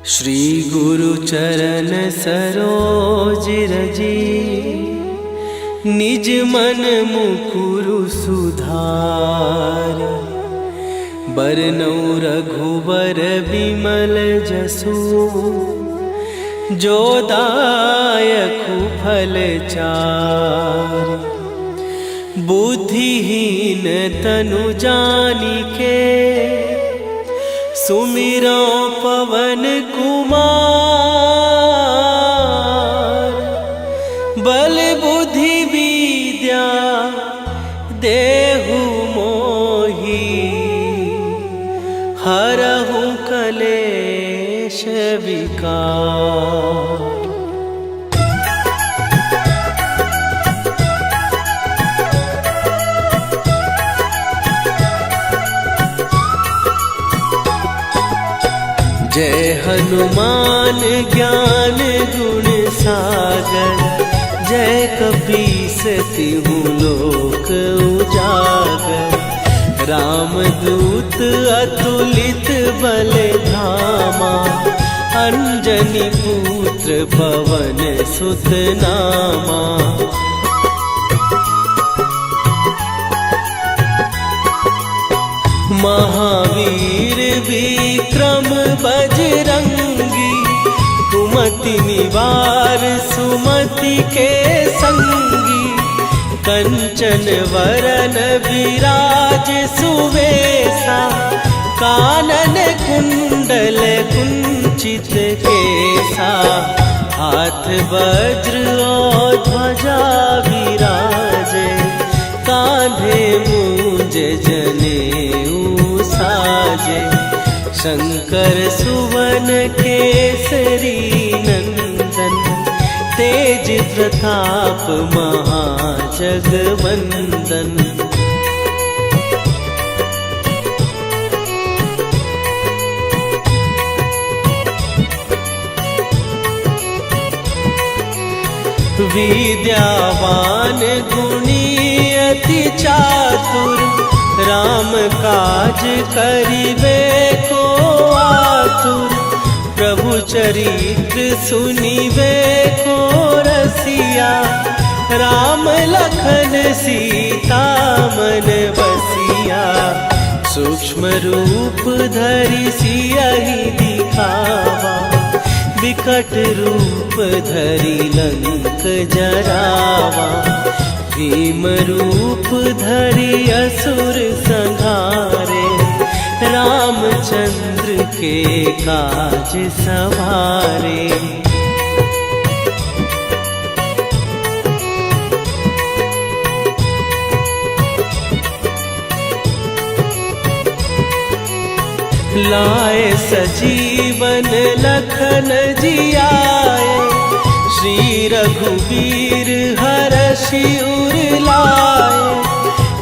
श्री गुरु चरण सरोज रजी, निज मन मुकुरु सुधार। बरनौ रघुबर बिमल जसु, जो दायकु फल चार। बुद्धिहीन तनु जानिके, सुमिरो पवन कुमार। बल बुद्धि विद्या देहु मोहि, हरहु कलेश विकार। जय हनुमान ज्ञान गुण सागर, जय कपीस तिहु लोक उजागर। रामदूत अतुलित बल धामा, अंजनी पुत्र पवन सुत नामा। महावीर विक्रम बजरंगी, कुमति निवार सुमति के संगी। कंचन वरन विराज सुवेशा, कानन कुंडल कुंचित केसा। हाथ वज्र और ध्वजा विराजे, कांधे मूंज जनेऊ साजे। शंकर सुवन केसरी नंदन, तेज प्रताप महाजगवंदन। विद्यावान गुणी अति चातुर, राम काज करिबे को आतुर। प्रभु चरित्र सुनिबे को रसिया, राम लखन सीता मन बसिया। सूक्ष्म रूप धरि सियहि दिखावा, विकट रूप धरि लंक जरावा। भीम रूप धरि असुर संहारे, रामचंद्र के काज सवारे। लाए सजीवन लखन जियाए, श्री रघुवीर हरषि उर लाए।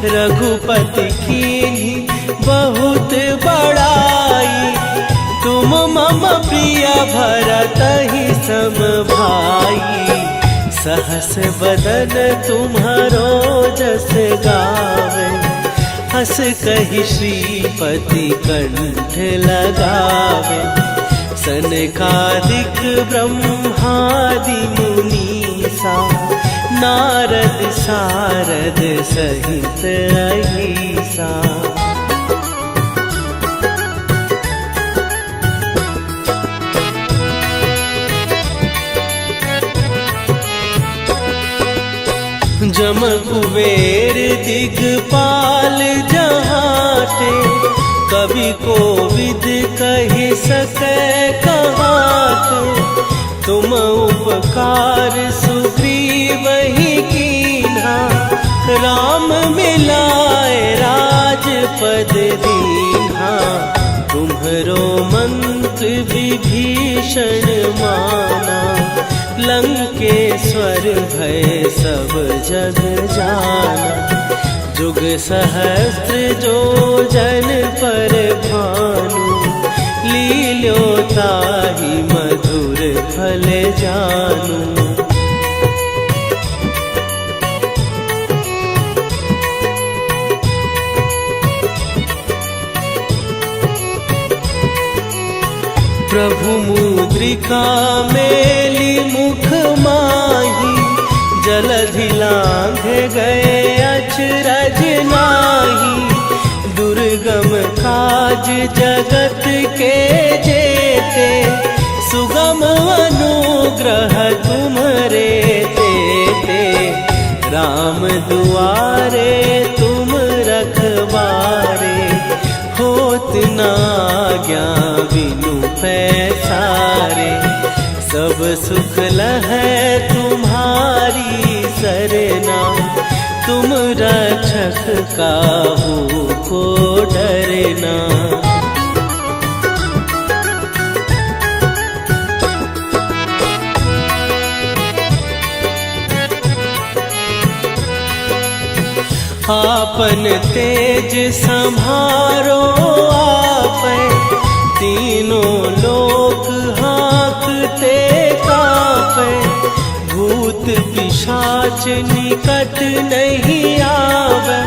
रघुपति कीन्ही बहुत बड़ाई, तुम मम प्रिय भरतहि सम भाई। सहस बदन तुम्हारो जस गावे, हस कहि श्रीपति कंठ लगावे। सनकादिक ब्रह्मादि मुनीसा, नारद सारद सहित अहिसा। जम कुबेर दिगपाल जहाते, कवि कोविद कहि सकै कहाते। तुम उपकार सुग्रीवहि कीन्हा, राम मिलाए राजपद दीन्हा। तुम्हरो मंत्र विभीषण माना, लंकेश्वर भय सब जग जाना। जुग सहस्त्र जो जन पर भानु, लील्यो ताहि मधुर फल जानू। प्रभु मुद्रिका मेली मुख माही, जलधि लांघ गए अचरज नाही। दुर्गम काज जगत के जेते, सुगम अनुग्रह तुम्हरे देते। राम दुआरे तुम रखवारे, होत न आज्ञा बिनु पैसारे। सब सुख लहै तुम्हारी सरना, तुम रक्षक काहू को डरना। आपन तेज संभारो आपै, तीनों लोक हाँकते कांपै। भूत पिशाच निकट नहीं आवे,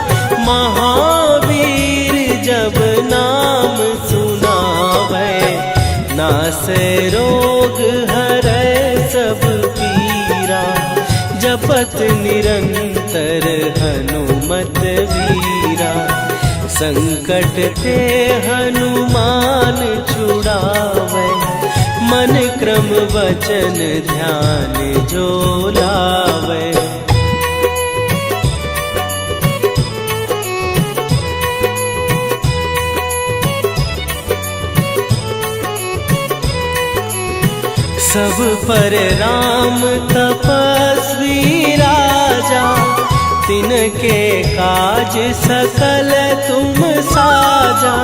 महावीर जब नाम सुनावे। नासै रोग हरै सब पीरा, जपत निरंतर हनुमत वीरा। संकट ते हनुमान छुड़ावे, मन क्रम वचन ध्यान जो लावे। सब पर राम तपस्वी राजा, तिनके काज सकल तुम साजा।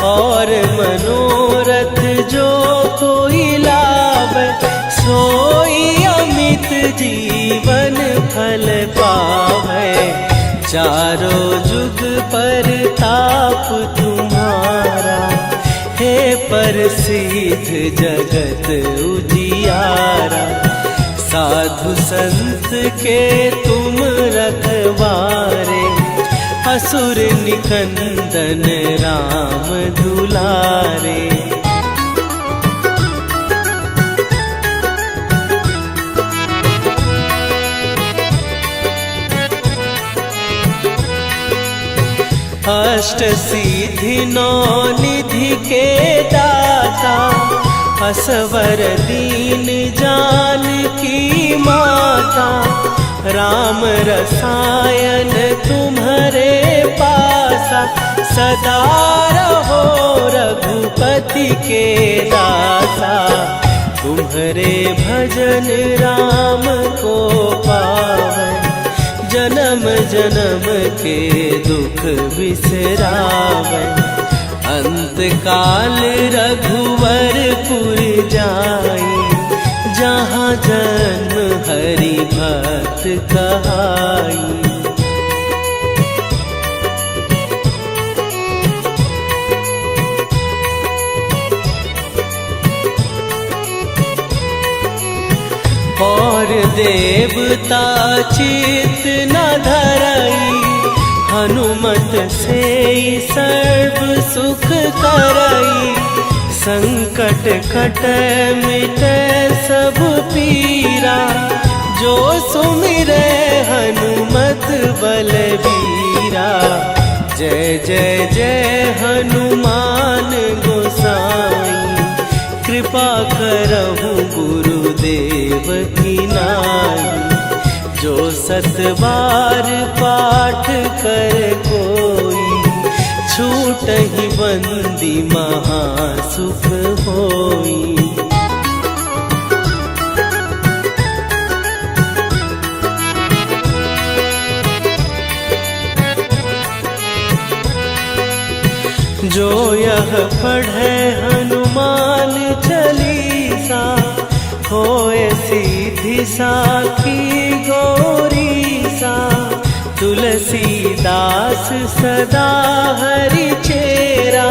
और मनोरथ जो कोई लावे, सोई अमित जीवन फल पावे। चारों जुग पर ताप तुम्हारा, हे प्रसिद्ध जगत उजियारा। साधु संत के तुम रखवारे, असुर निकंदन राम दुलारे। अष्ट सिद्धि नौ निधि के दाता, असवर दीन जानकी माता। राम रसायन तुम्हारे पासा, सदा रहो रघुपति के दासा। तुम्हारे भजन राम को पावे, जन्म जन्म के दुख बिसरावे। अंत काल रघुवरपुर जाई, जहाँ जन्म हरि भक्त कहाई। और देवता चित न धरई, हनुमत से सर्व सुख करई। संकट कट मिटे सब पीरा, जो सुमिरे हनुमत बलबीरा। जय जय जय हनुमान गोसाई, कृपा करहु गुरुदेव की नाई। जो सत बार पाठ कर कोई, छूटहि बंदी महासुख होई। जो यह पढ़े हनुमान चालीसा, होए सीधी साखी गौरीसा। तुलसीदास सदा हरि चेरा,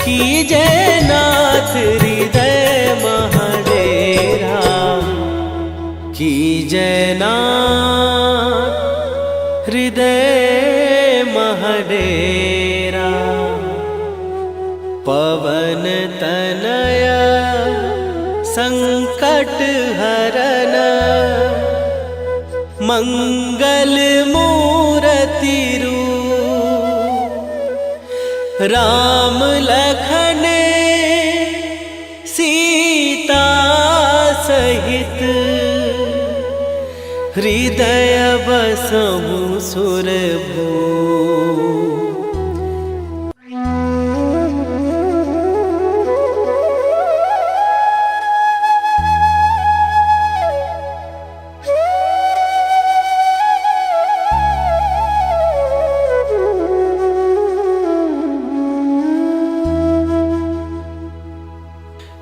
कीजय नाथ हृदय महडेरा। कीजय नाथ हृदय महडेरा। पवन तनय संकट हरन मंगल मूर्ति रूप राम लखन सीता सहित हृदय बसहु सुरभू।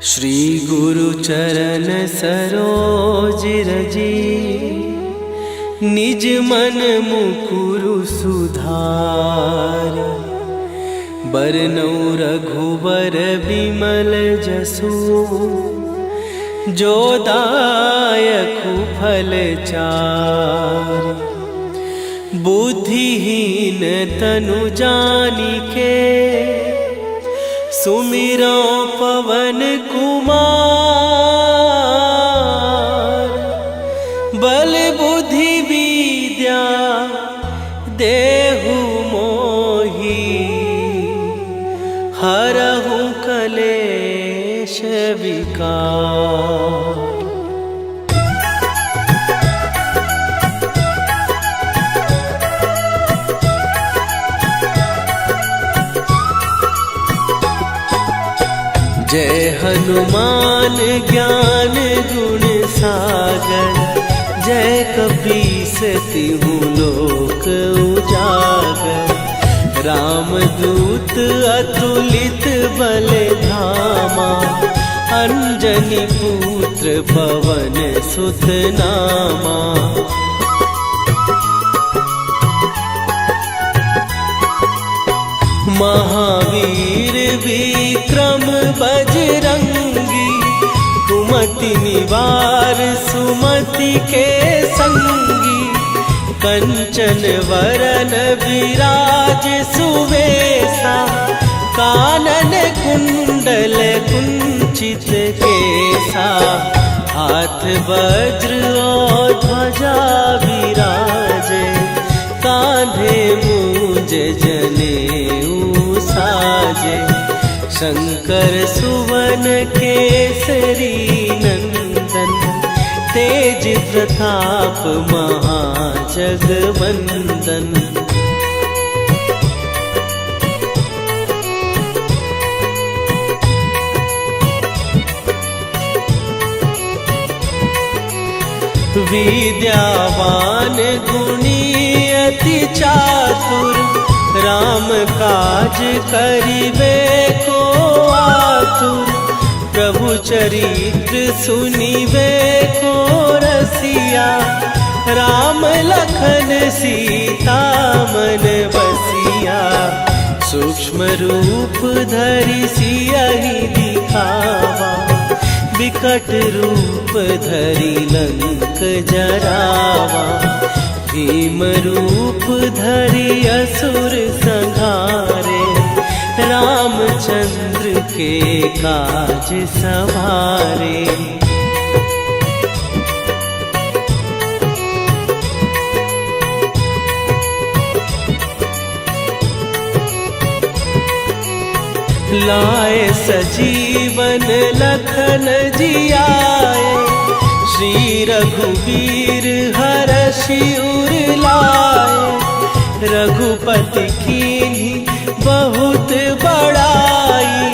श्री गुरु चरण सरोज रजी निज मन मुकुरु सुधार। बरनौ रघुबर बिमल जसु जो दायकु फल चार। बुद्धिहीन तनु जानिके सुमिरो पवन कुमार। बल बुद्धि विद्या देहु मोहि हरहु कलेश विकार। जय हनुमान ज्ञान गुण सागर। जय कपीस तिहु लोक उजागर। रामदूत अतुलित बल धामा। अंजनी पुत्र पवन सुत नामा। महावीर विक्रम बजरंगी। कुमति निवार सुमति के संगी। कंचन वरन विराज सुवेशा। कानन कुंडल कुंचित केसा। हाथ वज्र और ध्वजा विराजे। कांधे मूंज जनेऊ साजे। शंकर सुवन केसरी नंदन। तेज प्रताप महाजगवंदन। विद्यावान गुणी अति चातुर। राम काज करिबे को आतुर। प्रभु चरित्र सुनिबे को रसिया। राम लखन सीता मन बसिया। सूक्ष्म रूप धरि सियहि दिखावा। विकट रूप धरि लंक जरावा। भीम रूप धरि असुर संहारे। रामचंद्र के काज सवारे। लाए सजीवन लखन जियाए। श्री रघुवीर हरषि उर लाए। रघुपति कीन्ही बहुत बड़ाई।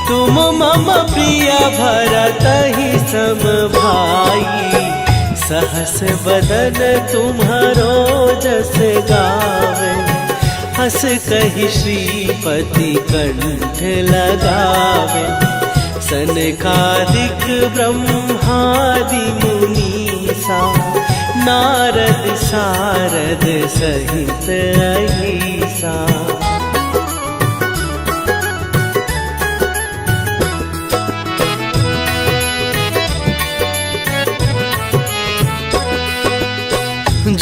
तुम मम प्रिय भरतहि सम भाई। सहस बदन तुम्हारो जस गावे। हस कहि श्रीपति कंठ लगावे। सनकादिक ब्रह्मादि मुनीसा। नारद सारद सहित अहिसा।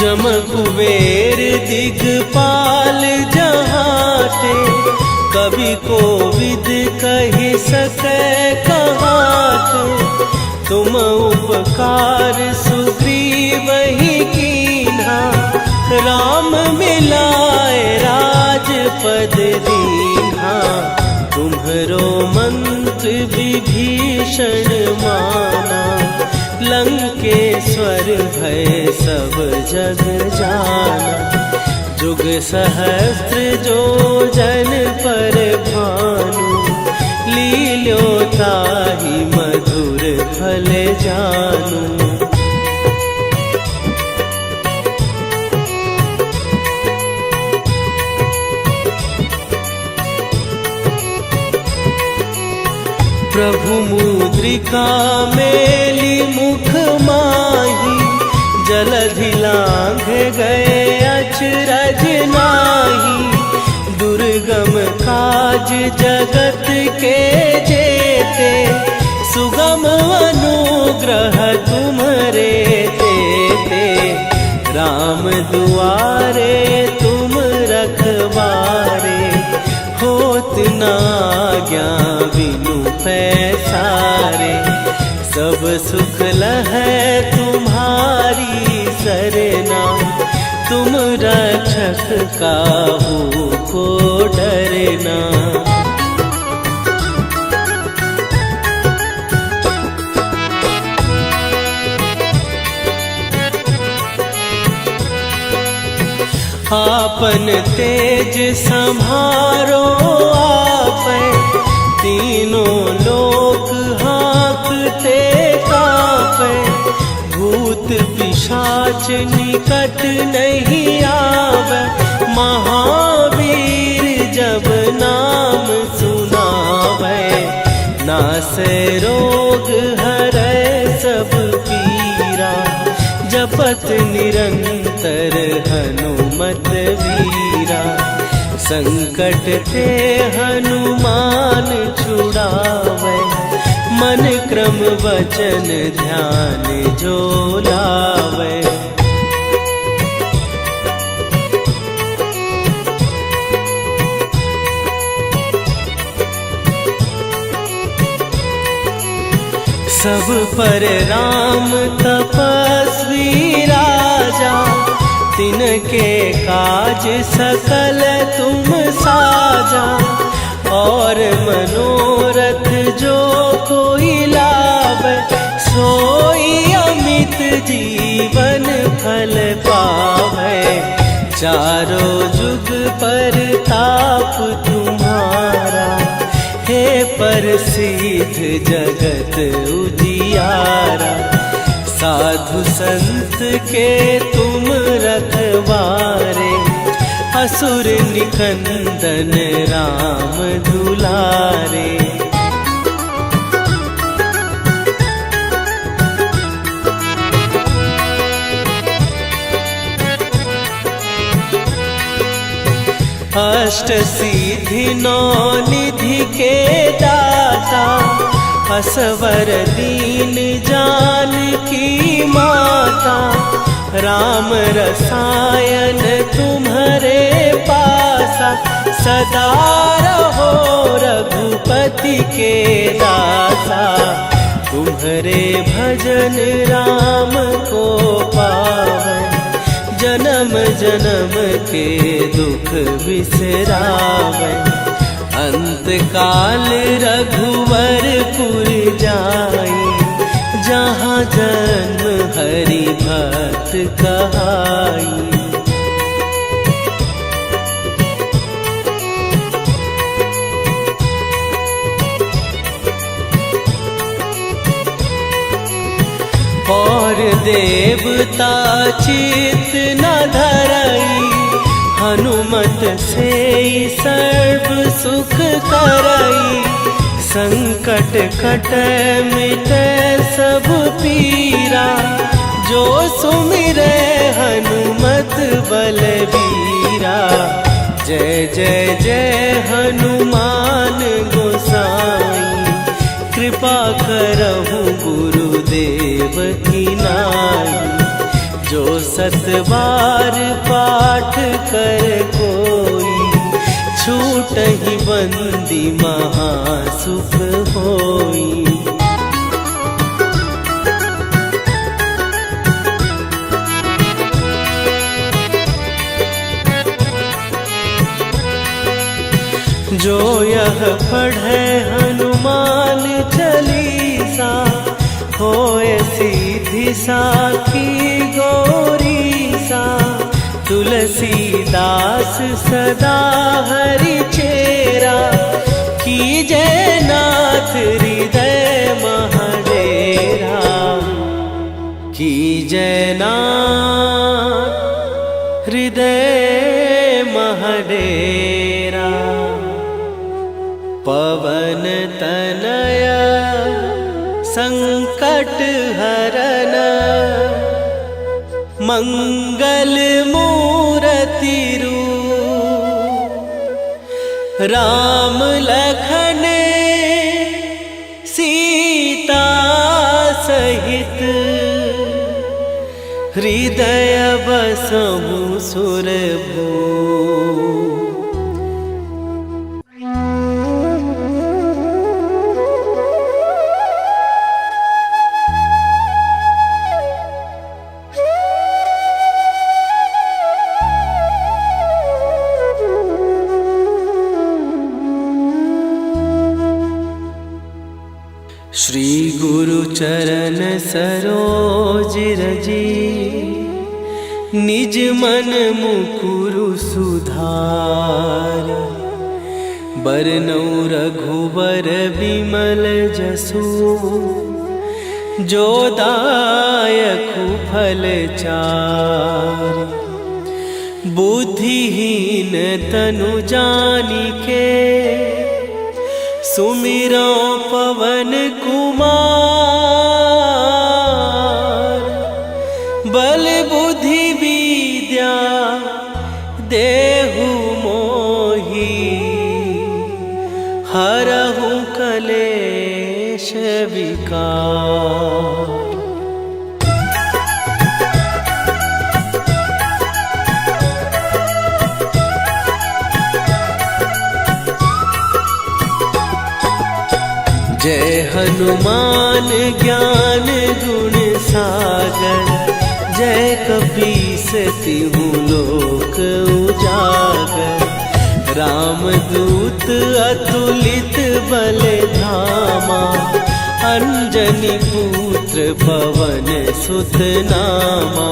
जम कुबेर दिगपाल जहाते। कवि कोविद कहि सकै कहात, तुम उपकार सुग्रीव ही कीन्हा। राम मिलाए राजपद दीन्हा, तुम्हरो मंत्र विभीषण माना। लंकेश्वर भय सब जग जाना, जुग सहस्त्र जो जन पर भानु। लील्यो ताहि मधुर फल जानू। प्रभु मुद्रिका मेली मुख माही, जलधि लांघ गए अचरज नाही। दुर्गम काज जगत के जेते, सुगम अनुग्रह तुम्हरे तेते। राम दुआरे तुम रखवारे, होत न आज्ञा बिनु पैसारे। सब सुख लहै तुम्हारी सरना, तुम रक्षक काहू को डरना। आपन तेज सम्हारो आपै, तीनों लोक हाँकते कांपै। भूत पिशाच निकट नहीं आवे, महावीर जब नाम सुनावे। नासै रोग हरै सब पीरा, जपत निरंतर हनुमत वीरा। संकट ते हनुमान छुड़ावे, मन क्रम वचन ध्यान जो लावे। सब पर राम तपस्वी राजा, तिनके काज सकल तुम साजा। और मनोरथ जो कोई लावे, सोई अमित जीवन फल पावे। चारों जुग पर ताप तुम्हारा, हे प्रसिद्ध जगत उजियारा। साधु संत के तुम रखवारे, असुर निकंदन राम दुलारे। अष्ट सिद्धि नौ निधि के दाता, असवर दीन जानकी माता। राम रसायन तुम्हारे पासा, सदा रहो रघुपति के दासा। तुम्हारे भजन राम को पावे, जन्म जन्म के दुख बिसरावे। अंत काल रघुवरपुर जाई, जहाँ जन्म हरि भक्त कहाई। और देवता चित न धरई, हनुमत से सर्व सुख करई। संकट कटै मिटै सब पीरा, जो सुमिरै हनुमत बलबीरा। जय जय जय हनुमान गोसाई, कृपा करहु गुरुदेव की नाई। जो सत बार पाठ कर कोई, छूट छूटहि बंदी महासुख होई। जो यह पढ़े हनुमान चालीसा, होए सीधी साखी गौरीसा। तुलसीदास सदा हरि चेरा, कीजय नाथ हृदय महडेरा। कीजय नाथ हृदय महडेरा। पवन तनय संकट हरन, मंगल मूरति रूप। राम लखन सीता सहित, हृदय बसहु सुरभूप। श्री गुरु चरण सरोज रजी, निज मन मुकुरु सुधार। बरनउँ रघुबर बिमल जसु, जो दायकु फल चार। बुद्धिहीन तनु जानिके, सुमिरो पवन कुमार। बल बुद्धि विद्या देहु मोहि, हरहु कलेश विकार। जय हनुमान ज्ञान गुण सागर, जय कपीस तिहु लोक उजागर। रामदूत अतुलित बल धामा, अंजनी पुत्र पवन सुत नामा।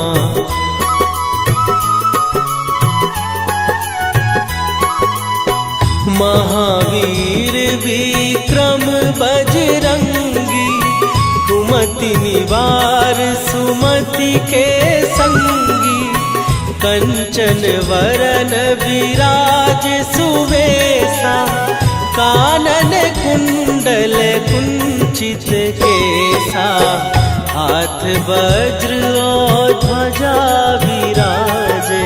महावीर विक्रम बजरंगी, कुमति निवार सुमति के संगी। कंचन वरन विराज सुवेशा, कानन कुंडल कुंचित केसा। हाथ वज्र और ध्वजा विराजे,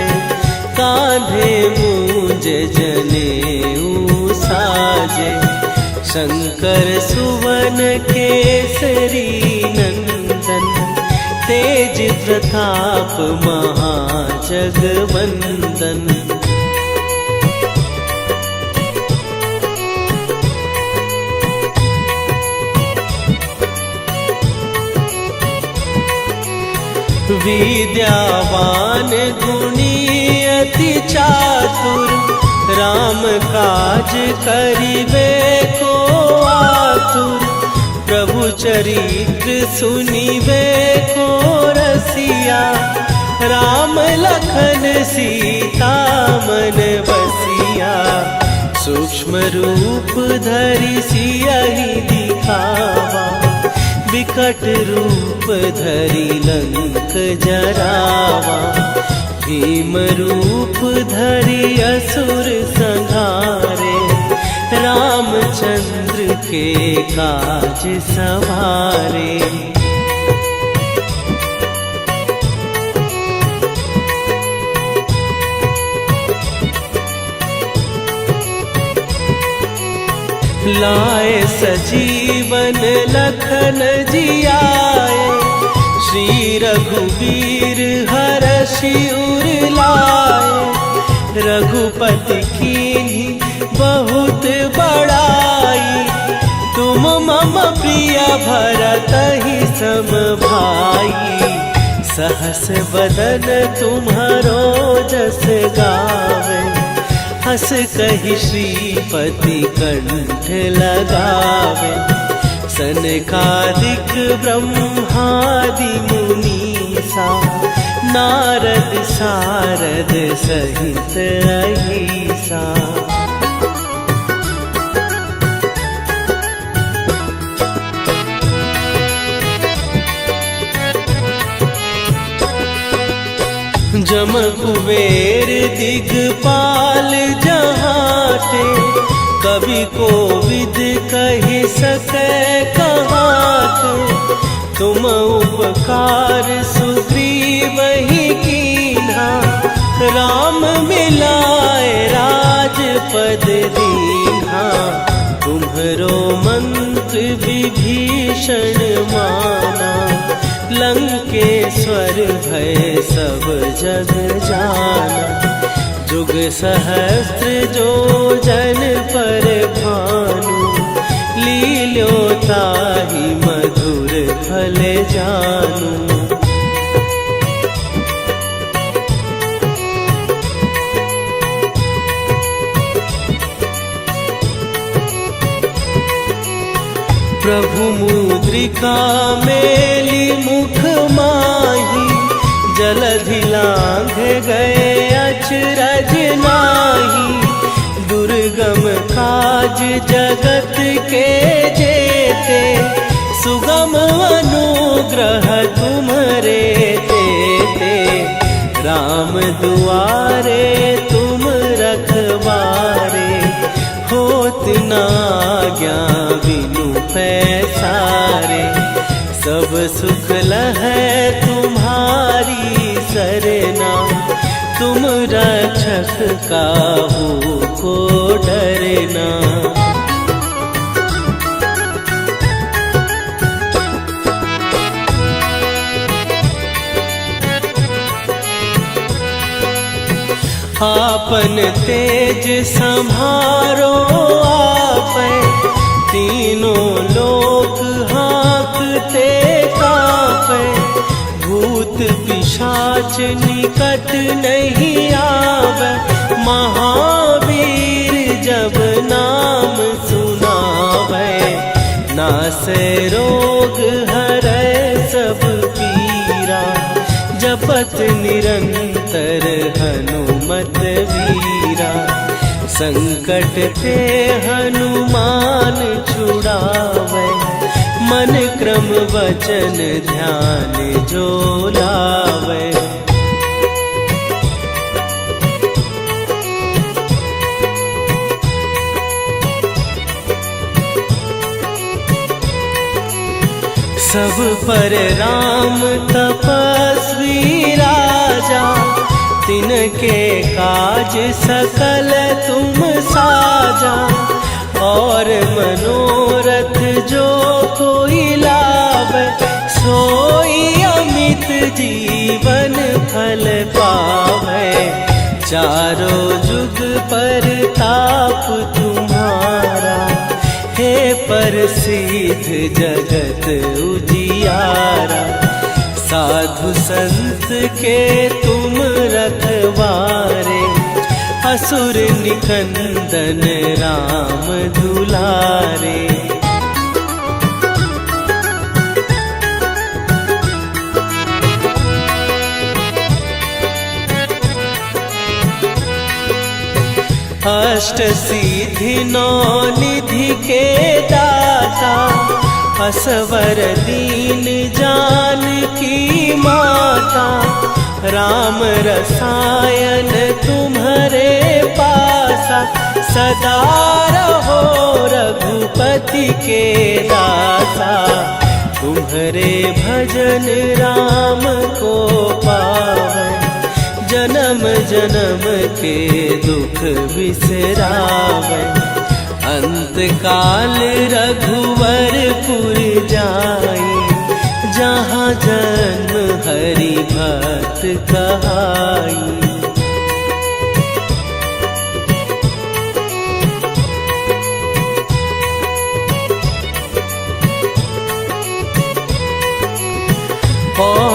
कांधे मूंज जनेऊ साजे। शंकर सुवन केसरी नंदन, तेज प्रताप महाजगवंदन। विद्यावान गुणी अति चातुर, राम काज करिबे को आतुर। प्रभु चरित्र सुनिबे को रसिया, राम लखन सीता मन बसिया। सूक्ष्म रूप धरि सियहि दिखावा, विकट रूप धरि लंक जरावा। भीम रूप धरि असुर संहारे, रामचंद्र के काज सवारे। लाए सजीवन लखन जियाए, श्री रघुवीर हरषि उर लाए। रघुपति कीन्ही बहुत बड़ाई, तुम मम प्रिय भरत ही सम भाई। सहस बदन तुम्हारो जस गावे, हस कहि श्रीपति कंठ लगावे। सनकादिक ब्रह्मादि मुनीसा, नारद सारद सहित अहिसा। जम कुबेर दिगपाल जहाते, कवि कोविद कहि सकै कहाते। तुम उपकार सुग्रीव ही कीन्हा, राम मिलाए राजपद दीन्हा। तुम्हरो मंत्र विभीषण माना, लंकेश्वर भय सब जग जाना। जुग सहस्त्र जो जन पर भानु, लील्यो ताहि मधुर फल जानू। प्रभु मुद्रिका मेली मुख माही, जलधि लांघ गए अचरज नाही। दुर्गम काज जगत के जेते, सुगम अनुग्रह तुम्हरे तेते। राम दुआरे तुम रखवारे, होत न आज्ञा बिनु पैसारे। सब सुख लहै तुम्हारी सरना, तुम रक्षक काहू को डरना। आपन तेज संभारो आपै, तीनों लोक हाँकते कापै। भूत पिशाच निकट नहीं आवे, महावीर जब नाम सुनावे। नासै रोग हरै सब पीरा, जपत निरंतर हनुमत वीरा। संकट ते हनुमान छुड़ावे, मन क्रम वचन ध्यान जो लावे। सब पर राम तपस्वी राजा, तिनके काज सकल तुम साजा। और मनोरथ जो कोई लावे, सोई अमित जीवन फल पावे। चारों जुग पर ताप तुम्हारा, हे प्रसिद्ध जगत उजियारा। साधु संत के तुम रखवारे, असुर निकंदन राम दुलारे। अष्ट सिद्धि नौ निधि के दाता, असवर दीन जानकी माता। राम रसायन तुम्हारे पासा, सदा रहो रघुपति के दासा। तुम्हारे भजन राम को पावे, जन्म जन्म के दुख बिसरावे। अंत काल रघुवरपुर जाई, जहाँ जन्म हरि भक्त कहाई।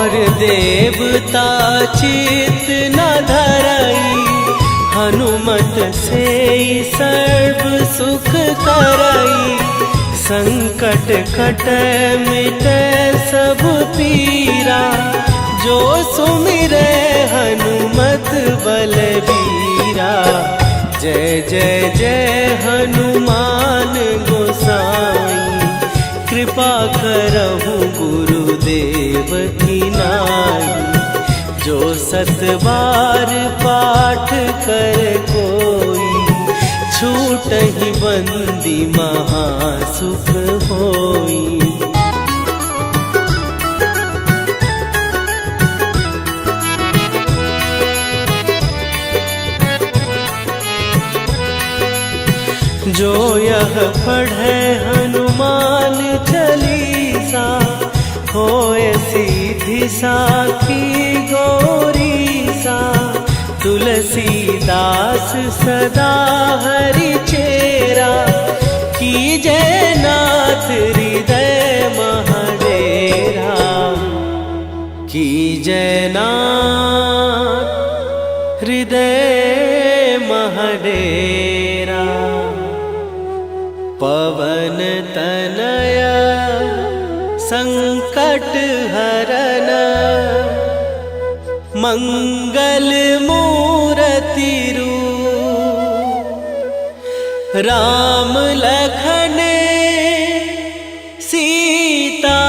और देवता चित न धरई, हनुमत से सर्व सुख करई। संकट कटै मिटै सब पीरा, जो सुमिरै हनुमत बलबीरा। जय जय जय हनुमान गोसाई, कृपा करहु गुरुदेव की नाई। जो 7 बार पाठ कर कोई, छूटहि बंदी महासुख होई। जो यह पढ़े हनुमान चालीसा, होए सीधी साखी गौरीसा। तुलसीदास सदा हरि चेरा, कीजै नाथ हृदय महडेरा। कीजै नाथ हृदय महडेरा। पवन तनय संकट हरन, मंगल मूरति रूप। राम लखन सीता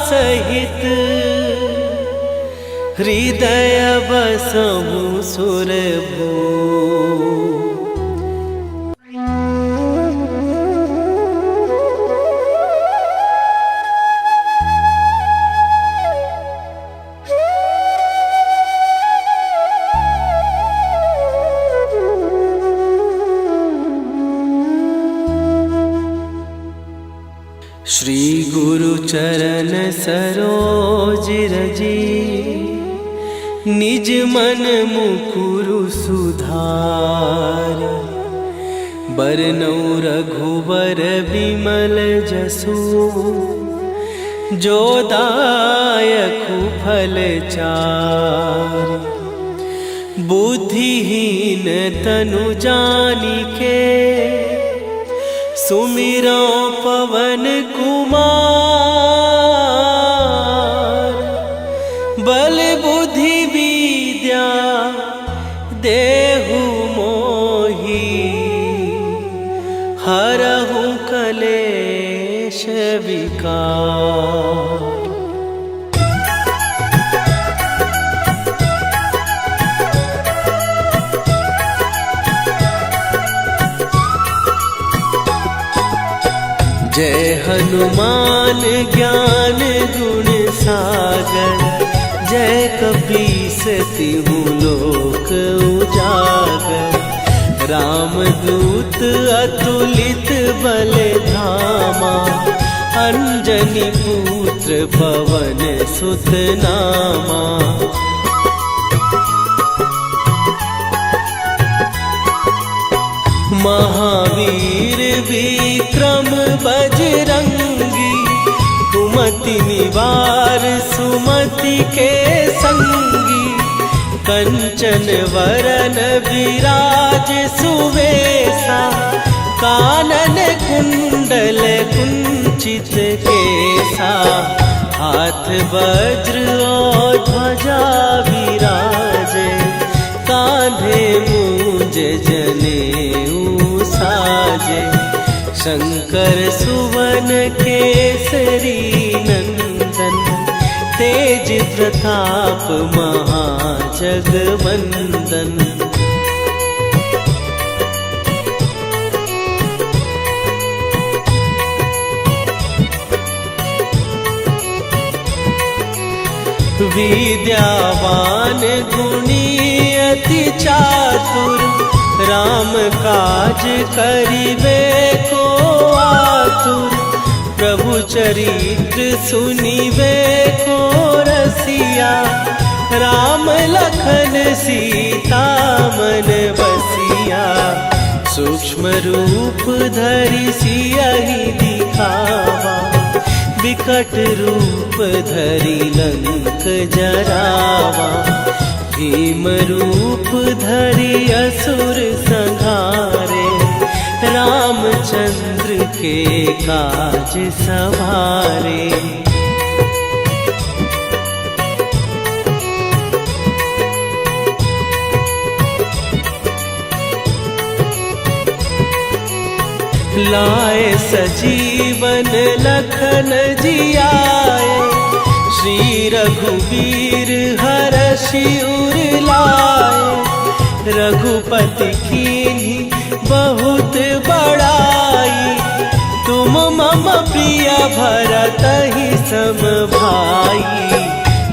सहित, हृदय बसहु सुरभूप। श्री गुरु चरण सरोज रजी, निज मन मुकुरु सुधार। बरनउँ रघुबर बिमल जसु, जो दायकु फल चारि। बुद्धिहीन तनु जानिके, सुमिरो पवन कुमार। बल बुद्धि विद्या देहु मोहि, हरहु कलेश विकार। जय हनुमान ज्ञान गुण सागर, जय कपीस तिहु लोक उजागर। रामदूत अतुलित बल धामा, अंजनी पुत्र पवन सुत नामा। महावीर विक्रम बजरंगी, कुमति निवार सुमति के संगी। कंचन वरन विराज सुवेशा, कानन कुंडल कुंचित केसा। हाथ वज्र और ध्वजा विराजे, कांधे मूंज जनेऊ साजे। शंकर सुवन केसरी नंदन, तेज प्रताप महाजगवंदन। विद्यावान गुणी अति चातुर, राम काज करिबे को आतुर। प्रभु चरित्र सुनिबे को रसिया, राम लखन सीता मन बसिया। सूक्ष्म रूप धरि सियहि दिखावा, विकट रूप धरि लंक जरावा, भीम रूप धरि असुर संहारे, रामचंद्र के काज सवारे। लाए सजीवन लखन जियाए, श्री रघुवीर हरषि उर लाए। रघुपति कीन्ही बहुत बड़ाई, तुम मम प्रिय भरतहि सम भाई।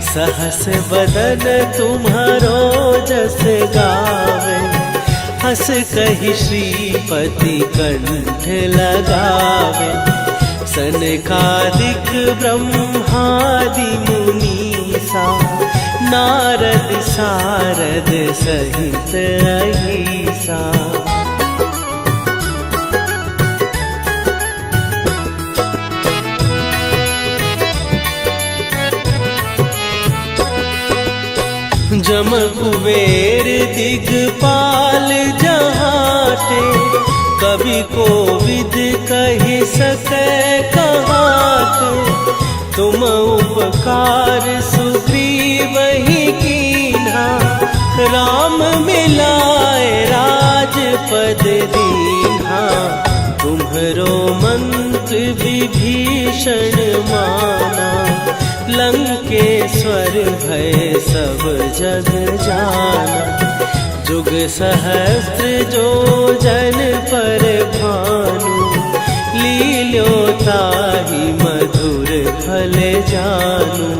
सहस बदन तुम्हारो जस गावे, हस कहि श्रीपति कंठ लगावे। सनकादिक ब्रह्मादि मुनीसा, नारद सारद सहित अहिसा। जम कुबेर दिगपाल जहाते, कवि कोविद कहि सकै कहाते। तुम उपकार सुग्रीवहि कीन्हा, राम मिलाए राजपद दीन्हा। तुम्हरो मंत्र विभीषण माना, लंकेश्वर भय सब जग जाना। जुग सहस्त्र जो जन पर भानु, लील्यो ताहि मधुर फल जानू।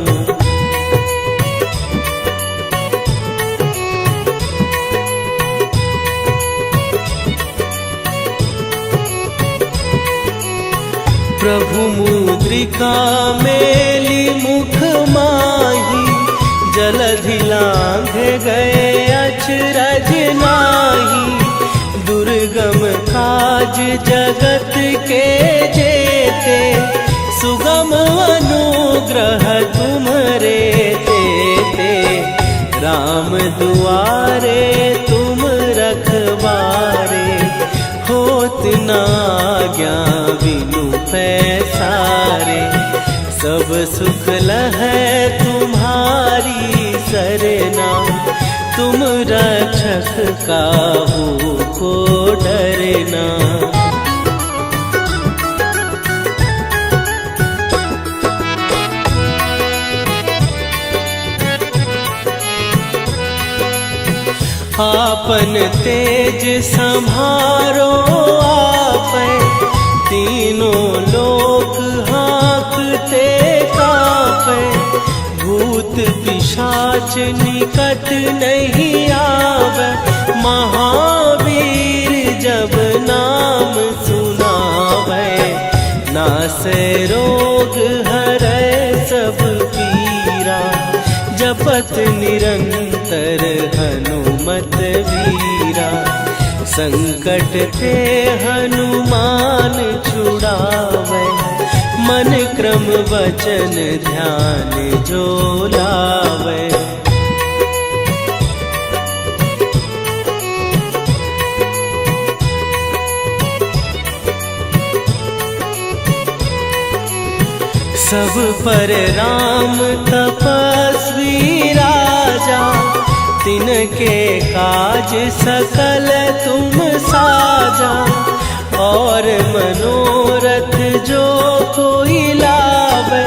प्रभु मुद्रिका मेली मुख माही, जलधि लांघ गए अचरज नाही। दुर्गम काज जगत के जेते, सुगम अनुग्रह तुम्हरे तेते। राम दुआरे तुम रखवारे, होत न आज्ञा बिनु पैसारे। सब सुख लहै तुम्हारी सरना, तुम रक्षक काहू को डरना। आपन तेज सम्हारो आपै, तीनों लोक हाँकते कापै। भूत पिशाच निकट नहीं आवे, महावीर जब नाम सुनावे। नासै रोग हरै सब पीरा, जपत निरंतर हनुमत वीरा। संकट ते हनुमान छुड़ावे, मन क्रम वचन ध्यान जो लावे। सब पर राम तपस्वी राजा, तिनके काज सकल तुम साजा। और मनोरथ जो कोई लावे,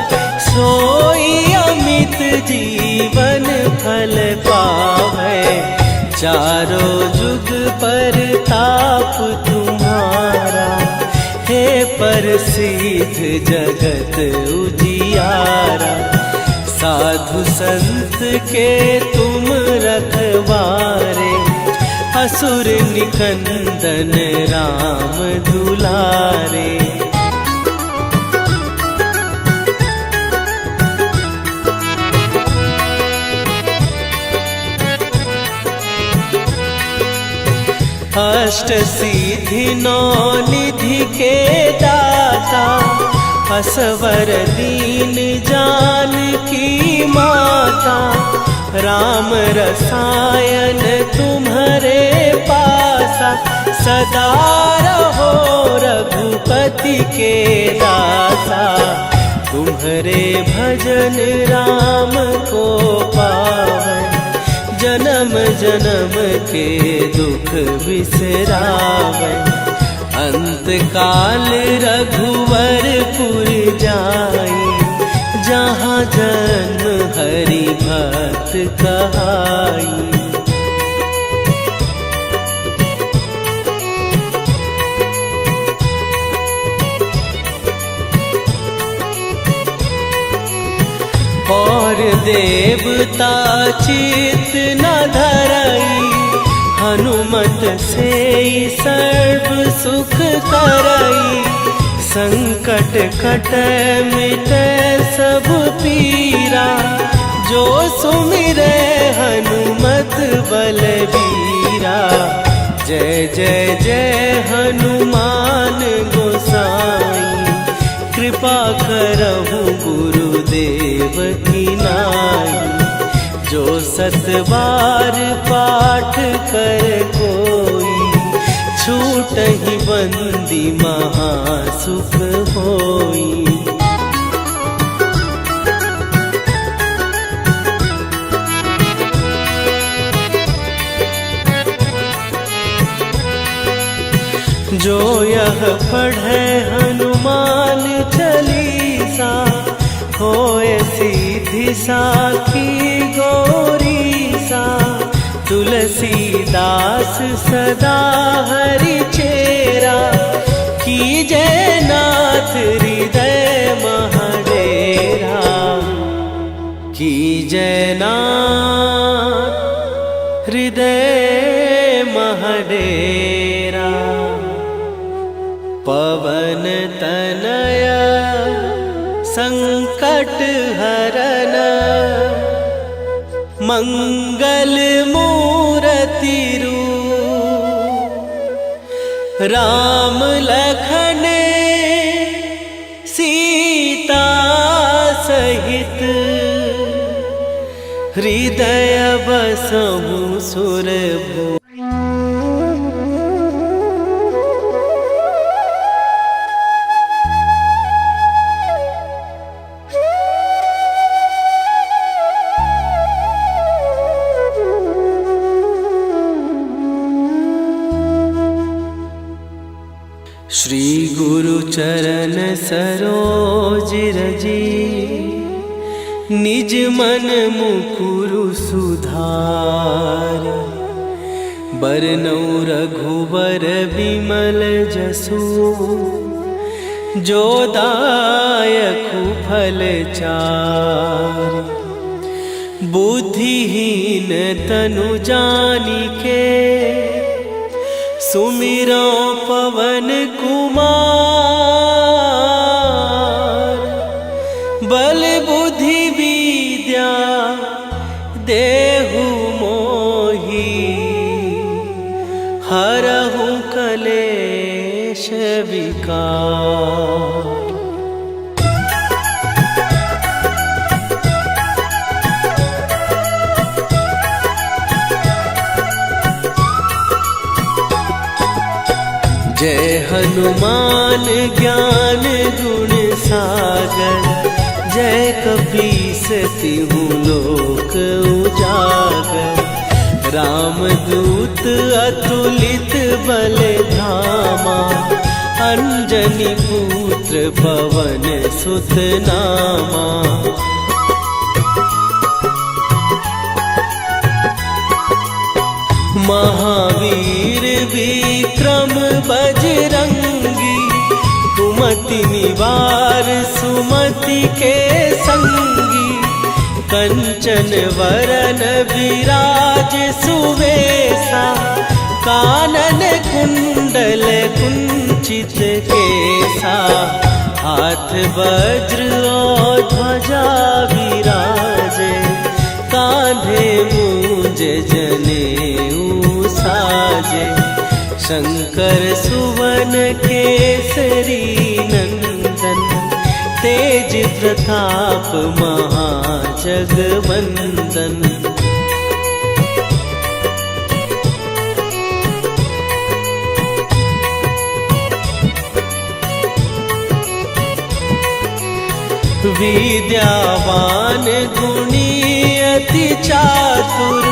सोई अमित जीवन फल पावे। चारों जुग पर ताप तुम्हारा, हे प्रसिद्ध जगत उजियारा। साधु संत के तुम रखवारे, असुर निकंदन राम दुलारे। अष्ट सिद्धि नौ निधि के दाता, असवर दीन जानकी माता, राम रसायन तुम्हारे पासा, सदा रहो रघुपति के दासा। तुम्हारे भजन राम को पावन, जन्म जन्म के दुख बिसरावन। अंत काल रघुवरपुर जाई, जहाँ जन्म हरि भक्त कहाई। और देवता चित न धरई, हनुमत से सर्व सुख करई। संकट कटै मिटै सब पीरा, जो सुमिरै हनुमत बलबीरा। जय जय जय हनुमान गोसाई, कृपा करहु गुरुदेव की नाई। जो 7 बार पाठ कर कोई, छूटहि बंदी महासुख होई। जो यह पढ़े हनुमान चालीसा, होए सीधी साखी गौरीसा। तुलसीदास सदा हरि चेरा, कीजय नाथ हृदय महडेरा। कीजय नाथ हृदय महडेरा। पवन तनया संकट हरन, मंगल मूरति रूप। राम लखन सीता सहित, हृदय बसहु सुरभूप। श्री गुरु चरण सरोज रजी, निज मन मुकुरु सुधार। बरनौ रघुबर बिमल जसु, जो दायकु फल चार। बुद्धिहीन तनु जानिके, सुमिरो पवन कुमार। बल बुद्धि विद्या देहु मोहि, हरहु कलेश विकार। जय हनुमान ज्ञान गुण सागर, जय कपीस तिहु लोक उजागर। रामदूत अतुलित बल धामा, अंजनी पुत्र पवन सुत नामा। महावीर विक्रम बजरंगी, कुमति निवार सुमति के संगी। कंचन वरन विराज सुवेशा, कानन कुंडल कुंचित केसा। हाथ वज्र और ध्वजा विराजे, कांधे मूंज जनेऊ साजे। शंकर सुवन केसरी नंदन, तेज प्रताप महाजगवंदन। विद्यावान गुणी अति चातुर,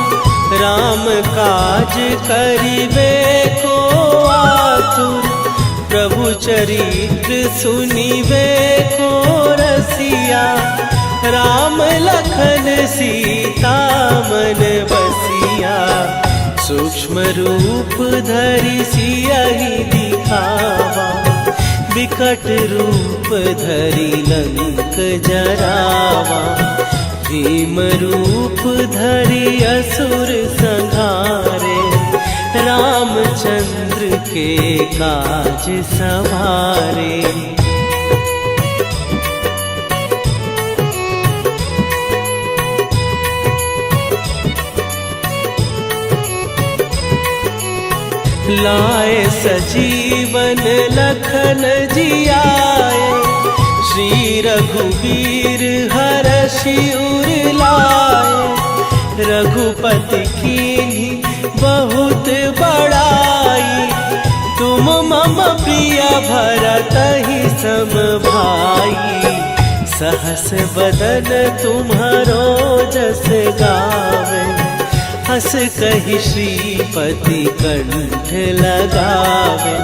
राम काज करिबे को आतुर। प्रभु चरित्र सुनिबे को रसिया, राम लखन सीता मन बसिया। सूक्ष्म रूप धरि सियहि दिखावा, विकट रूप धरि लंक जरावा। भीम रूप धरि असुर संहारे, रामचंद्र के काज सवारे। लाए सजीवन लखन जियाए, श्री रघुवीर हरषि उर लाए। रघुपति कीन्ही बहुत बड़ाई, तुम मम प्रिय भरतहि सम भाई। सहस बदन तुम्हारो जस गावे, हस कहि श्रीपति कंठ लगावे।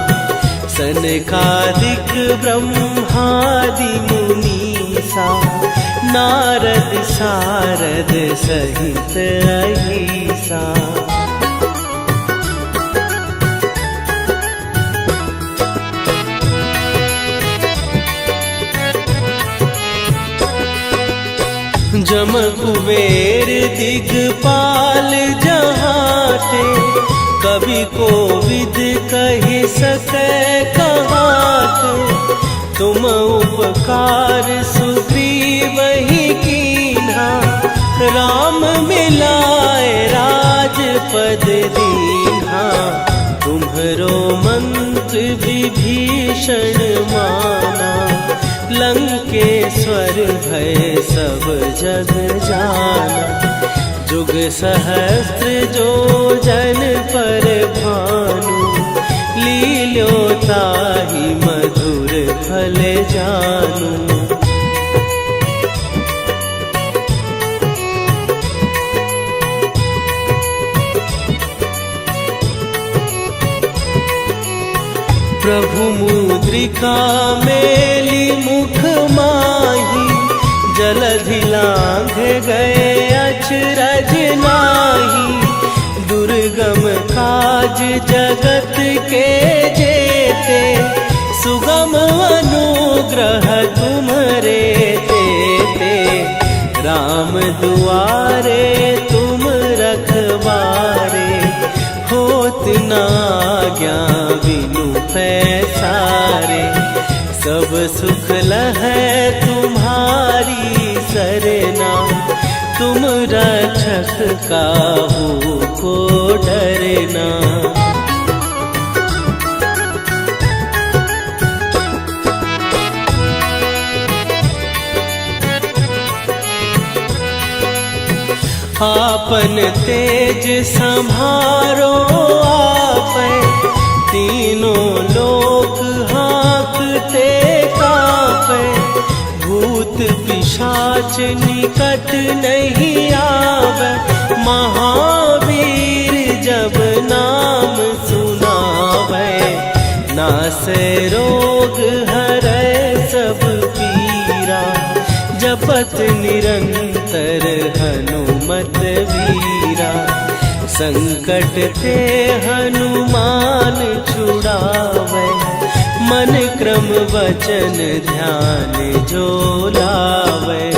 सनकादिक ब्रह्मादि मुनीसा, नारद सारद सहित अहिसा। जम कुबेर दिगपाल जहाते, कवि कोविद कहि सकै कहाते। तुम उपकार सुग्रीवहि कीन्हा, राम मिलाए राजपद दीन्हा। तुम्हरो मंत्र विभीषण माना, लंकेश्वर भय सब जग जाना। जुग सहस्त्र जो जन पर भानु, लील्यो ताहि मधुर फल जानू। प्रभु मुद्रिका मेली मुख माही, जलधि लांघ गए अचरज नाही। दुर्गम काज जगत के जेते, सुगम अनुग्रह तुम्हरे तेते। राम दुआरे तुम रखवारे, होत न आज्ञा बिनु पैसारे। सब सुख लहै तुम्हारी सरना, तुम रक्षक काहू को डरना। आपन तेज संभारो आपै, तीनों लोक हाँकते कांपै। भूत पिशाच निकट नहीं आवे, महावीर जब नाम सुनावे। नासै रोग हरै सब पीरा, जपत निरंतर हनुमत वीरा। संकट ते हनुमान छुड़ावे, मन क्रम वचन ध्यान जो लावे।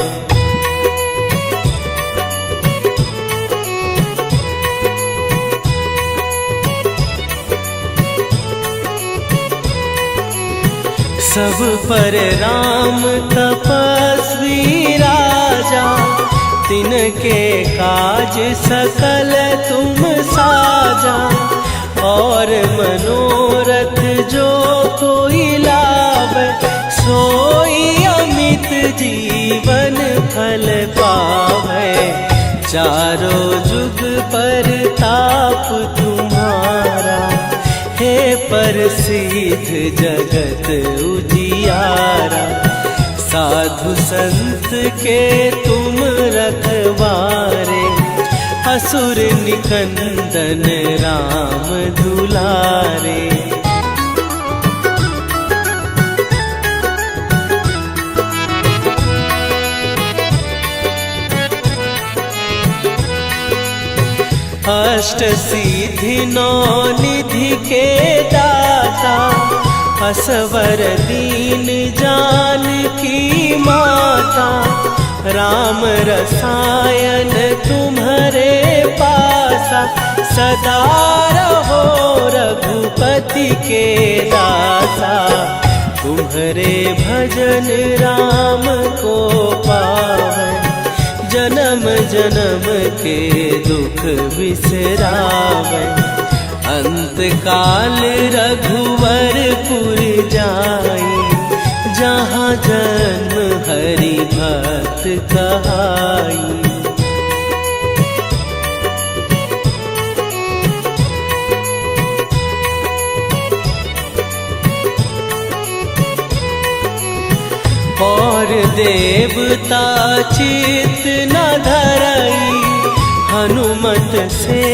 सब पर राम तपस्वी राजा, तिनके काज सकल तुम साजा। और मनोरथ जो कोई लाभ, सोई अमित जीवन फल पावे। चारों जुग पर ताप तुम्हारा, हे प्रसिद्ध जगत उजियारा। साधु संत के तुम रखवारे, असुर निकंदन राम दुलारे। अष्ट सिद्धि नौ निधि के दाता, असवर दीन जानकी माता। राम रसायन तुम्हारे पासा, सदा रहो रघुपति के दासा। तुम्हारे भजन राम को पावै, जन्म जन्म के दुख बिसरावै। अंत काल रघुवरपुर जाई, जहाँ जन्म हरि भक्त कहाई। और देवता चित न धरई, हनुमत से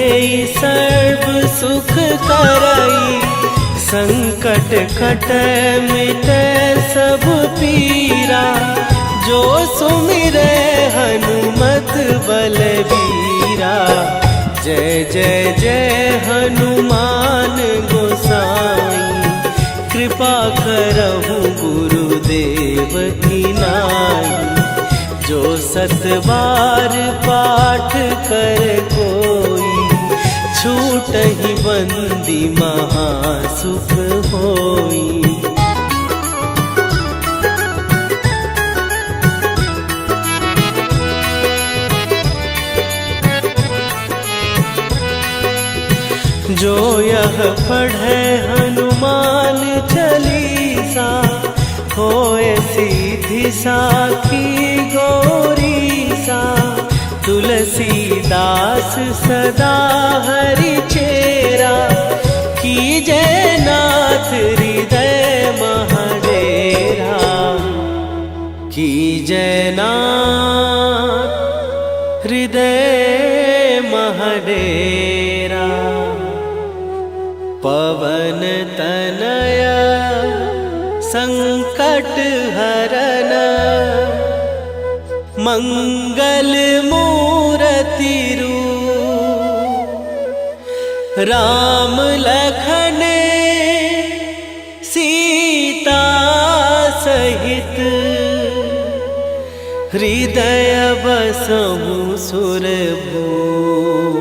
सर्व सुख करई। संकट कटै मिटै सब पीरा, जो सुमिरै हनुमत बलबीरा। जय जय जय हनुमान गोसाई, कृपा करहु गुरुदेव की नाई। जो सत बार पाठ कर कोई, छूटहि बंदी महासुख होई। जो यह पढ़े हनुमान चालीसा, होए सीधी साखी गौरीसा। तुलसीदास सदा हरि चेरा, कीजै नाथ हृदय महडेरा। कीजै नाथ हृदय महडेरा। पवन तनया संकट हरन, मंगल मूर्ति रूप। राम लखन सीता सहित, हृदय बसहु सुरभूप।